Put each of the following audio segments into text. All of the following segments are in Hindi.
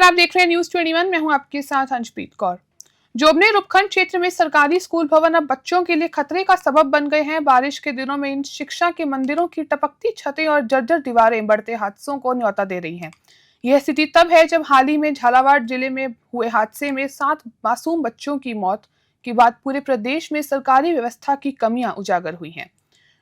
नमस्कार, आप देख रहे हैं न्यूज 21। मैं हूं आपके साथ अंशप्रीत कौर। जोबनेर उपखंड क्षेत्र में सरकारी स्कूल भवन अब बच्चों के लिए खतरे का सबब बन गए हैं। बारिश के दिनों में इन शिक्षा के मंदिरों की टपकती छतें और जर्जर दीवारें बढ़ते हादसों को न्योता दे रही हैं। यह स्थिति तब है जब हाल ही में झालावाड़ जिले में हुए हादसे में 7 मासूम बच्चों की मौत के बाद पूरे प्रदेश में सरकारी व्यवस्था की कमियां उजागर हुई हैं।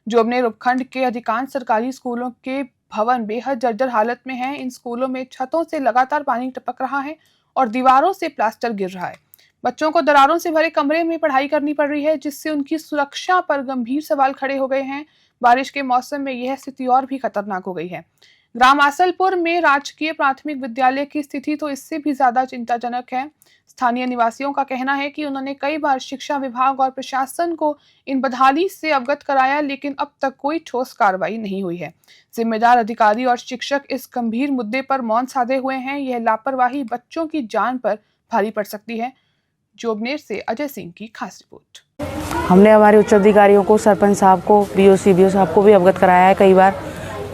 जोबनेर उपखंड के अधिकांश सरकारी स्कूलों के भवन बेहद जर्जर हालत में हैं। इन स्कूलों में छतों से लगातार पानी टपक रहा है और दीवारों से प्लास्टर गिर रहा है। बच्चों को दरारों से भरे कमरे में पढ़ाई करनी पड़ रही है, जिससे उनकी सुरक्षा पर गंभीर सवाल खड़े हो गए हैं। बारिश के मौसम में यह स्थिति और भी खतरनाक हो गई है। ग्राम आसलपुर में राजकीय प्राथमिक विद्यालय की स्थिति तो इससे भी ज्यादा चिंताजनक है। स्थानीय निवासियों का कहना है कि उन्होंने कई बार शिक्षा विभाग और प्रशासन को इन बदहाली से अवगत कराया, लेकिन अब तक कोई ठोस कार्रवाई नहीं हुई है। जिम्मेदार अधिकारी और शिक्षक इस गंभीर मुद्दे पर मौन साधे हुए हैं। यह लापरवाही बच्चों की जान पर भारी पड़ सकती है। जोबनेर से अजय सिंह की खास रिपोर्ट। हमने हमारे उच्च अधिकारियों को, सरपंच साहब को, बीओ साहब को भी अवगत कराया है कई बार।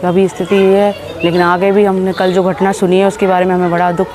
अभी स्थिति ये है, लेकिन आगे भी हमने कल जो घटना सुनी है उसके बारे में हमें बड़ा दुख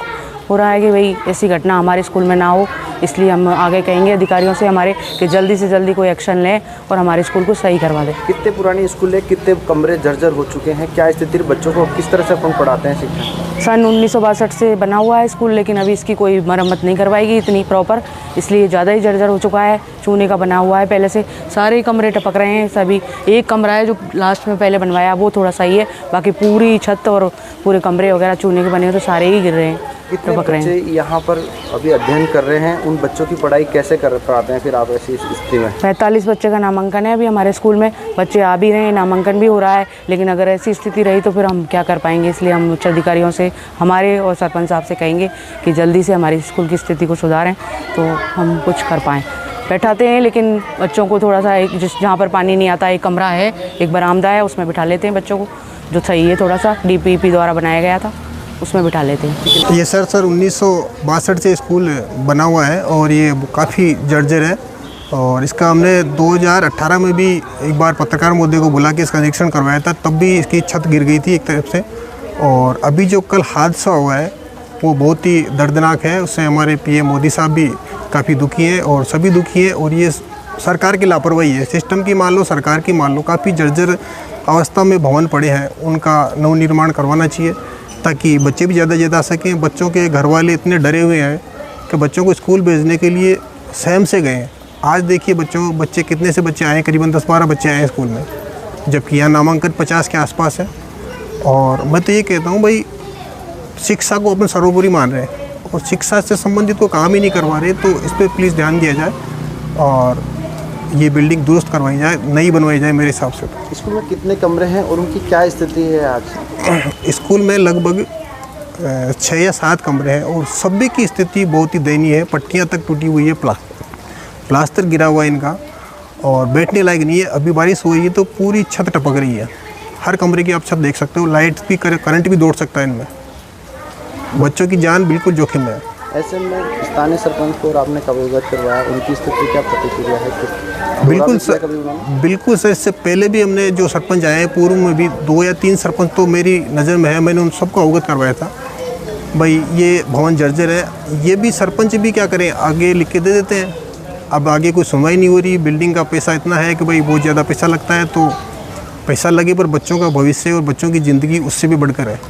हो रहा है कि भाई ऐसी घटना हमारे स्कूल में ना हो। इसलिए हम आगे कहेंगे अधिकारियों से हमारे कि जल्दी से जल्दी कोई एक्शन लें और हमारे स्कूल को सही करवा दें। कितने पुरानी स्कूल है, कितने कमरे जर्जर हो चुके हैं, क्या स्थिति, बच्चों को किस तरह से अपन पढ़ाते हैं शिक्षा? सन 1962 से बना हुआ है स्कूल, लेकिन अभी इसकी कोई मरम्मत नहीं करवाएगी इतनी प्रॉपर, इसलिए ज़्यादा ही जर्जर हो चुका है। चूने का बना हुआ है, पहले से सारे कमरे टपक रहे हैं। सभी एक कमरा है जो लास्ट में पहले बनवाया, वो थोड़ा सही है, बाकी पूरी छत और पूरे कमरे वगैरह चूने के बने हैं, तो सारे ही गिर रहे हैं। कितने बच्चे यहाँ पर अभी अध्ययन कर रहे हैं, उन बच्चों की पढ़ाई कैसे कर पाते हैं फिर आप ऐसी स्थिति में? 45 बच्चे का नामांकन है अभी हमारे स्कूल में। बच्चे आ भी रहे हैं, नामांकन भी हो रहा है, लेकिन अगर ऐसी स्थिति रही तो फिर हम क्या कर पाएंगे। इसलिए हम उच्च अधिकारियों से, हमारे और सरपंच साहब से कहेंगे कि जल्दी से हमारी स्कूल की स्थिति को सुधारें तो हम कुछ कर पाएँ। बैठाते हैं, लेकिन बच्चों को थोड़ा सा एक जहाँ पर पानी नहीं आता, एक कमरा है, एक बरामदा है, उसमें बिठा लेते हैं बच्चों को, जो सही है, थोड़ा सा DPP द्वारा बनाया गया था, उसमें बिठा लेते हैं। ये सर 1962 से स्कूल बना हुआ है और ये काफ़ी जर्जर है। और इसका हमने 2018 में भी एक बार पत्रकार महोदय को बुला के इसका निरीक्षण करवाया था, तब भी इसकी छत गिर गई थी एक तरफ से। और अभी जो कल हादसा हुआ है वो बहुत ही दर्दनाक है। उससे हमारे PM मोदी साहब भी काफ़ी दुखी हैं और सभी दुखी हैं। और ये सरकार की लापरवाही है, सिस्टम की मान लो, सरकार की मान लो। काफ़ी जर्जर अवस्था में भवन पड़े हैं, उनका नवनिर्माण करवाना चाहिए ताकि बच्चे भी ज़्यादा आ सकें। बच्चों के घर वाले इतने डरे हुए हैं कि बच्चों को स्कूल भेजने के लिए सहम से गए हैं। आज देखिए बच्चे कितने से बच्चे आए, करीबन 10-12 बच्चे आए स्कूल में, जबकि यहाँ नामांकन 50 के आसपास है। और मैं तो ये कहता हूँ भाई, शिक्षा को अपन सर्वोपरि मान रहे हैं और शिक्षा से संबंधित को काम ही नहीं करवा रहे, तो इस पर प्लीज़ ध्यान दिया जाए और ये बिल्डिंग दुरुस्त करवाई जाए, नई बनवाई जाए मेरे हिसाब से। स्कूल में कितने कमरे हैं और उनकी क्या स्थिति है आज? स्कूल में लगभग 6 या 7 कमरे हैं और सभी की स्थिति बहुत ही दयनीय है। पट्टियाँ तक टूटी हुई है, प्लास्टर गिरा हुआ है इनका और बैठने लायक नहीं है। अभी बारिश हुई है तो पूरी छत टपक रही है। हर कमरे की आप छत देख सकते हो, लाइट भी, करंट भी दौड़ सकता है इनमें। बच्चों की जान बिल्कुल जोखिम है। ऐसे में स्थानीय सरपंच को और आपने कब अवगत करवाया, उनकी स्थिति क्या प्रतिक्रिया है? बिल्कुल सर, इससे पहले भी हमने जो सरपंच आए हैं, पूर्व में भी 2 या 3 सरपंच तो मेरी नज़र में है, मैंने उन सबको अवगत करवाया था भाई ये भवन जर्जर है। ये भी सरपंच भी क्या करें, आगे लिख के दे देते हैं। अब आगे कोई सुनवाई नहीं हो रही। बिल्डिंग का पैसा इतना है कि भाई बहुत ज़्यादा पैसा लगता है, तो पैसा लगे पर बच्चों का भविष्य और बच्चों की ज़िंदगी उससे भी बढ़कर है।